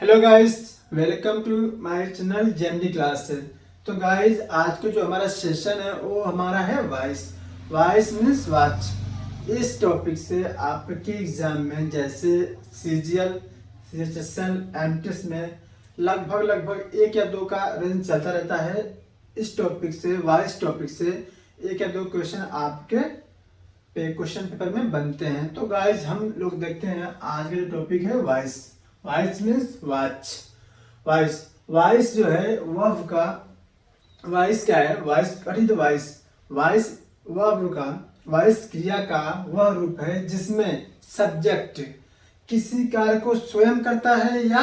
Hello guys, welcome to my channel JMD class. तो guys, आज का जो हमारा सेशन है वो हमारा है वॉइस। Voice means watch. इस टॉपिक से आपके एग्जाम में जैसे सीजीएल, सीएचएसएल, एमटीएस में लगभग एक या दो का रेंज चलता रहता है। इस टॉपिक से, वॉइस टॉपिक से एक या दो क्वेश्चन आपके क्वेश्चन पेपर में बनते हैं। तो गाइस, हम लोग देखते हैं आज का जो टॉपिक है voice. Voice means watch. Voice voice जो है वर्ब का, वॉइस क्या है? वॉइस कठित वॉइस। वॉइस वर्ब का, वॉइस क्रिया का वह रूप है जिसमें सब्जेक्ट किसी कार्य को स्वयं करता है या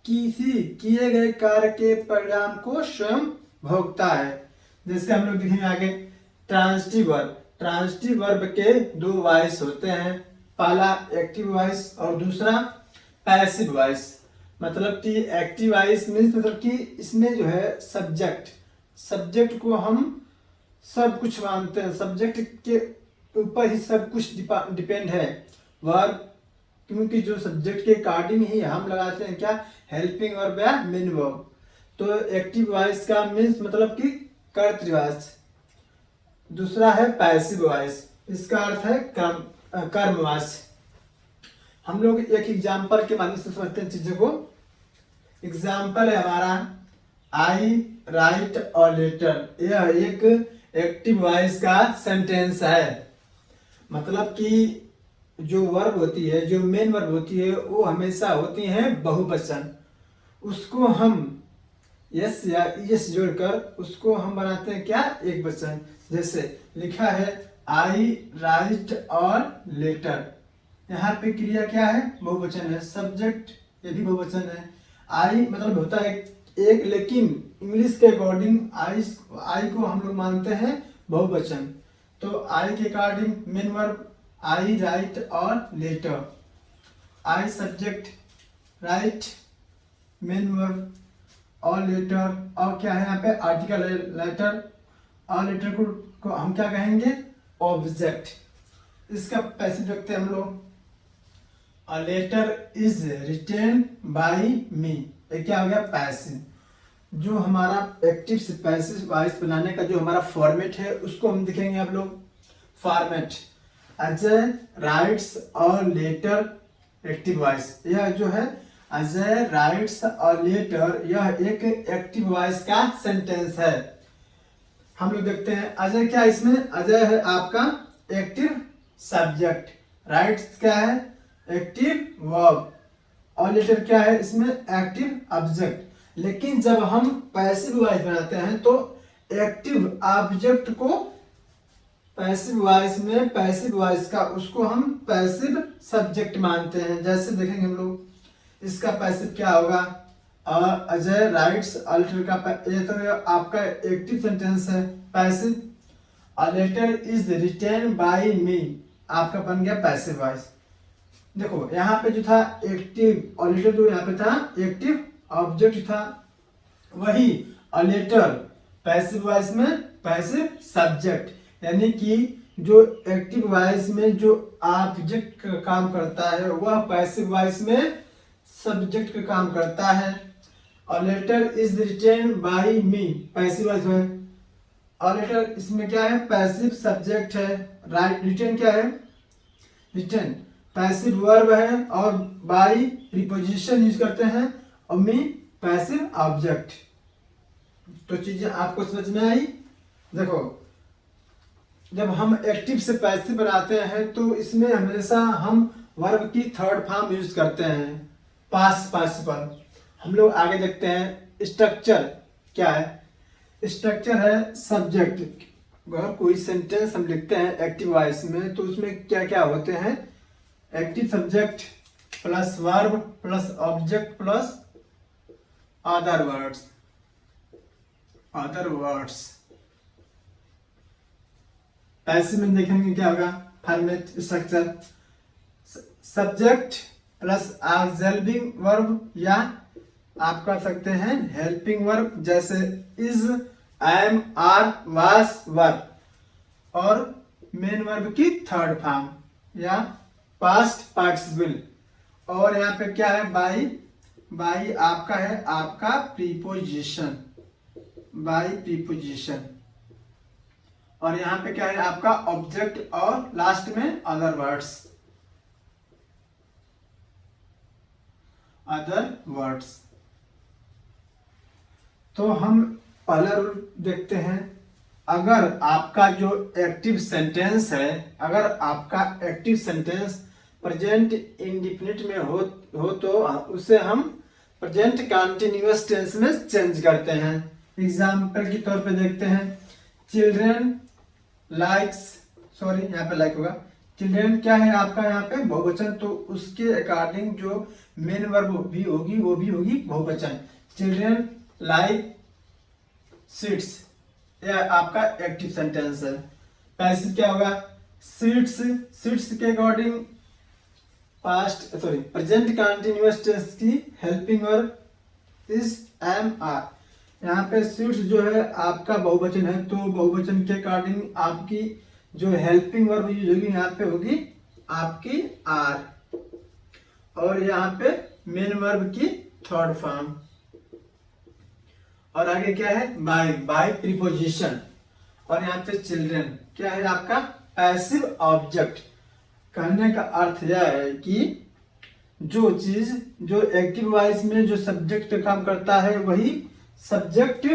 किसी किए गए कार्य के परिणाम को स्वयं भोगता है। जैसे हम लोग देखेंगे आगे, ट्रांजिटिव वर्ब। ट्रांजिटिव वर्ब के दो वॉइस होते हैं, पहला एक्टिव वॉइस और दूसरा पैसिव वॉइस। मतलब कि एक्टिव वॉइस मीन्स मतलब कि इसमें जो है सब्जेक्ट को हम सब कुछ मानते हैं, सब्जेक्ट के ऊपर ही सब कुछ डिपेंड है वर्ब, क्योंकि जो सब्जेक्ट के अकॉर्डिंग ही हम लगाते हैं क्या, हेल्पिंग वर्ब या मेन वर्ब। तो एक्टिव वॉइस का मीन्स मतलब कि कर्तृवाच। दूसरा है पैसिव वॉइस, इसका अर्थ है कर्मवाच। हम लोग एक एग्जाम्पल के माध्यम से समझते हैं चीजों को। एग्जाम्पल है हमारा, आई राइट अ लेटर। यह एक एक्टिव वॉइस का सेंटेंस है। मतलब कि जो वर्ब होती है, जो मेन वर्ब होती है, वो हमेशा होती है बहुवचन। उसको हम यस या यस जोड़कर उसको हम बनाते हैं क्या, एक वचन। जैसे लिखा है आई राइट और लेटर। यहाँ पे क्रिया क्या है, बहुवचन है। सब्जेक्ट ये भी बहुवचन है। आई मतलब होता है एक, लेकिन इंग्लिश के अकॉर्डिंग आई को हम लोग मानते हैं बहुवचन। तो आई के according main verb I write और letter. I subject, write main verb और लेटर, और क्या है यहाँ पे आर्टिकल लेटर। और लेटर को हम क्या कहेंगे, ऑब्जेक्ट। इसका पैसिव रखते हैं हम लोग, A letter is written by me। ये क्या हो गया, पैसिव। जो हमारा एक्टिव से पैसिव वॉइस बनाने का जो हमारा फॉर्मेट है उसको हम दिखेंगे आप लोग। फॉर्मेट, अजय राइट्स और लेटर एक्टिव वॉइस। यह जो है अजय राइट्स और लेटर, यह एक एक्टिव वॉइस का सेंटेंस है। हम लोग देखते हैं अजय क्या, इसमें अजय है आपका एक्टिव सब्जेक्ट, राइट्स क्या है एक्टिव वर्ब, और लेटर क्या है इसमें एक्टिव ऑब्जेक्ट। लेकिन जब हम पैसिव वॉइस बनाते हैं तो एक्टिव ऑब्जेक्ट को पैसिव वॉइस में, पैसिव वॉइस का उसको हम पैसिव सब्जेक्ट मानते हैं। जैसे देखेंगे हम लोग, इसका पैसिव क्या होगा, अजय राइट्स अ लेटर का ये तो आपका एक्टिव सेंटेंस है passive. A letter is written by me, आपका बन गया पैसिव वॉइस। देखो यहाँ पे जो था एक्टिव और लेटर, जो यहाँ पे था एक्टिव ऑब्जेक्ट था, वही अ लेटर पैसिव वॉइस में पैसिव सब्जेक्ट। यानी कि जो एक्टिव वॉइस में जो ऑब्जेक्ट का काम करता है वह पैसिव वॉइस में सब्जेक्ट का काम करता है। A letter is written by me, passive voice है। अ लेटर इसमें क्या है, पैसिव सब्जेक्ट है। राइट रिटन क्या है, रिटन पैसिव वर्ब है, और बाई प्रीपोजिशन यूज करते हैं, और मी पैसिव ऑब्जेक्ट। तो चीजें आपको समझ में आई। देखो, जब हम एक्टिव से पैसिव बनाते हैं तो इसमें हमेशा हम वर्ब की थर्ड फॉर्म यूज करते हैं, पास्ट पार्टिसिपल। हम लोग आगे देखते हैं स्ट्रक्चर क्या है। स्ट्रक्चर है सब्जेक्ट। अगर कोई सेंटेंस हम लिखते हैं एक्टिव वॉइस में तो उसमें क्या क्या होते हैं, active subject plus verb plus object plus other words. Passive में देखेंगे क्या होगा, format structure subject plus auxiliary verb, या आप कर सकते हैं हेल्पिंग वर्ब, जैसे इज, एम, आर, वाज, वर, और मेन वर्ब की थर्ड फॉर्म या पास्ट पार्टिसिपल। और यहाँ पे क्या है, बाई बाई आपका है आपका प्रीपोजिशन, बाई प्रीपोजिशन। और यहाँ पे क्या है आपका ऑब्जेक्ट और लास्ट में अदर वर्ड्स, अदर वर्ड्स। तो हम पहला रूल देखते हैं। अगर आपका जो एक्टिव सेंटेंस है, अगर आपका एक्टिव सेंटेंस प्रेजेंट इंडिफिनिट में हो तो उसे हम प्रेजेंट कंटिन्यूअस टेंस में चेंज करते हैं। एग्जाम्पल के तौर पे देखते हैं, चिल्ड्रन लाइक्स, सॉरी यहाँ पे लाइक होगा, चिल्ड्रन क्या है आपका यहाँ पे बहुवचन, तो उसके अकॉर्डिंग जो मेन वर्ब भी होगी वो भी होगी बहुवचन। चिल्ड्रन लाइक सीड्स, यह आपका एक्टिव सेंटेंस है। पैसिव क्या होगा, सीड्स, सीड्स के according past sorry present continuous tense की helping verb is am are. यहाँ पे सीड्स जो है आपका बहुवचन है, तो बहुवचन के अकॉर्डिंग आपकी जो हेल्पिंग वर्ब यूज होगी यहाँ पे होगी आपकी आर, और यहाँ पे मेन वर्ब की थर्ड फॉर्म। और आगे क्या है बाय, बाय प्रीपोजिशन। और यहाँ पे चिल्ड्रन क्या है आपका पैसिव ऑब्जेक्ट। कहने का अर्थ यह है कि जो चीज जो एक्टिव वॉइस में जो सब्जेक्ट काम करता है वही सब्जेक्ट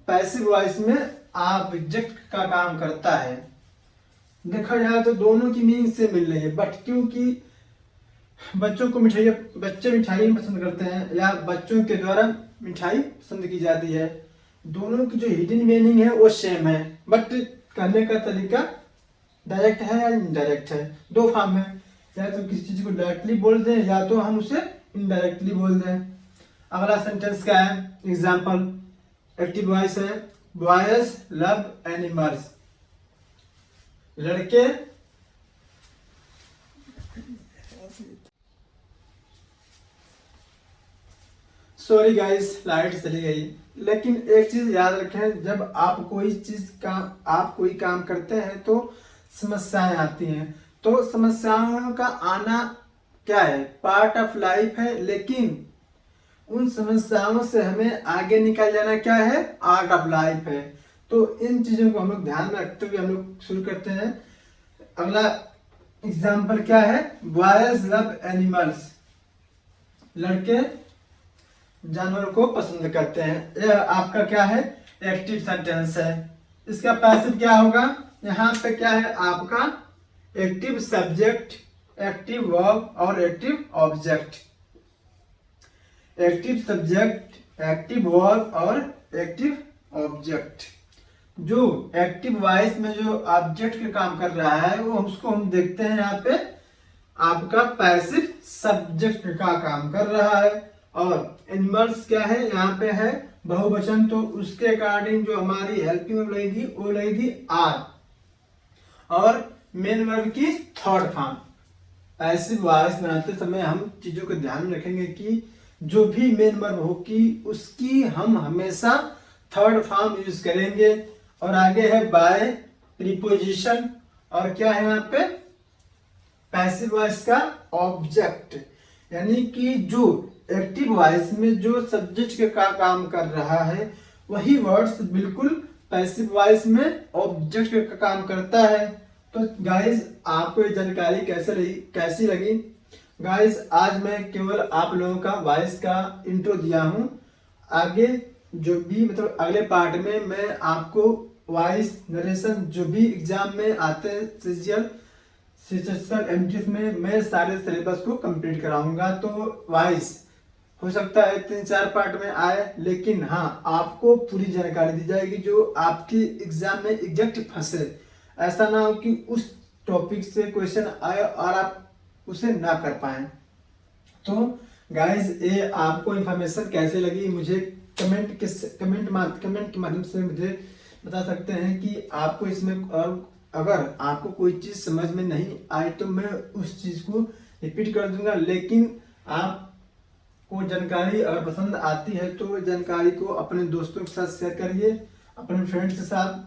पैसिव वॉइस में ऑब्जेक्ट का काम करता है। देखा जाए तो दोनों की मीनिंग से मिल रही है, बट क्योंकि बच्चों को बच्चे मिठाई पसंद करते हैं या बच्चों के द्वारा मिठाई पसंद की जाती है, दोनों की जो हिडन मीनिंग है वो सेम है, बट कहने का तरीका डायरेक्ट है या इनडायरेक्ट है। दो फॉर्म है, या तो किसी चीज को डायरेक्टली बोल दें या तो हम उसे इनडायरेक्टली बोल दें। अगला सेंटेंस क्या है, एग्जाम्पल एक्टिव वॉइस है, बॉयज लव एनिमल्स, लड़के सॉरी गाइस लाइट चली गई। लेकिन एक चीज याद रखें, जब आप कोई काम करते हैं तो समस्याएं आती हैं, तो समस्याओं का आना क्या है पार्ट ऑफ लाइफ है, लेकिन उन समस्याओं से हमें आगे निकल जाना क्या है आर्ट ऑफ लाइफ है। तो इन चीजों को हम लोग ध्यान में रखते हुए हम लोग शुरू करते हैं। अगला एग्जाम्पल क्या है, बॉयज लव एनिमल्स, लड़के जानवरों को पसंद करते हैं। यह आपका क्या है एक्टिव सेंटेंस है। इसका पैसिव क्या होगा, यहाँ पे क्या है आपका एक्टिव सब्जेक्ट, एक्टिव वर्ब और active object. Active subject, active verb और एक्टिव ऑब्जेक्ट। जो एक्टिव वॉइस में जो ऑब्जेक्ट का काम कर रहा है वो उसको हम देखते हैं यहाँ पे आपका पैसिव सब्जेक्ट का काम कर रहा है। और एनिमल्स क्या है यहाँ पे है बहुवचन, तो उसके अकॉर्डिंग जो हमारी हेल्पिंग वर्ब लगेगी वो लगेगी आर, और मेन वर्ब की थर्ड फॉर्म। पैसिव वॉइस बनाते समय हम चीजों को ध्यान में रखेंगे कि जो भी मेन वर्ब होगी उसकी हम हमेशा थर्ड फॉर्म यूज करेंगे। और आगे है बाय प्रीपोजिशन, और क्या है यहाँ पे पैसिव वॉइस का ऑब्जेक्ट, यानी कि जो एक्टिव वॉइस में जो सब्जेक्ट का काम कर रहा है वही वर्ड्स बिल्कुल पैसिव वॉइस में ऑब्जेक्ट का काम करता है। तो गाइज आपको ये जानकारी कैसी लगी गाइज, आज मैं केवल आप लोगों का वॉइस का इंट्रो दिया हूँ। आगे जो भी मतलब अगले पार्ट में मैं आपको वॉइस नरेशन जो भी एग्जाम में आते हैं सीजीएल एमटीएस में मैं सारे सिलेबस को कंप्लीट कराऊंगा। तो वॉइस हो सकता है 3-4 पार्ट में आए, लेकिन हाँ आपको पूरी जानकारी दी जाएगी जो आपकी एग्जाम में एग्जैक्ट फंसे। ऐसा ना हो कि उस टॉपिक से क्वेश्चन आए और आप उसे ना कर पाए। तो गाइज ये आपको इंफॉर्मेशन कैसे लगी मुझे कमेंट के माध्यम से मुझे बता सकते हैं कि आपको इसमें, और अगर आपको कोई चीज समझ में नहीं आई तो मैं उस चीज को रिपीट कर दूंगा। लेकिन आपको जानकारी अगर पसंद आती है तो जानकारी को अपने दोस्तों के साथ शेयर करिए, अपने फ्रेंड्स के साथ,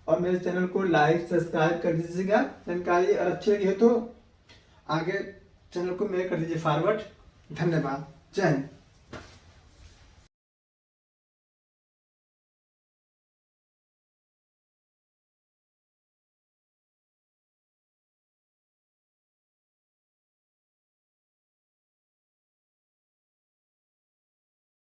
और मेरे चैनल को लाइक सब्सक्राइब कर दीजिएगा। जानकारी अगर अच्छी लगी है तो आगे चैनल को मेरे कर दीजिए फॉरवर्ड। धन्यवाद, जय हिंद।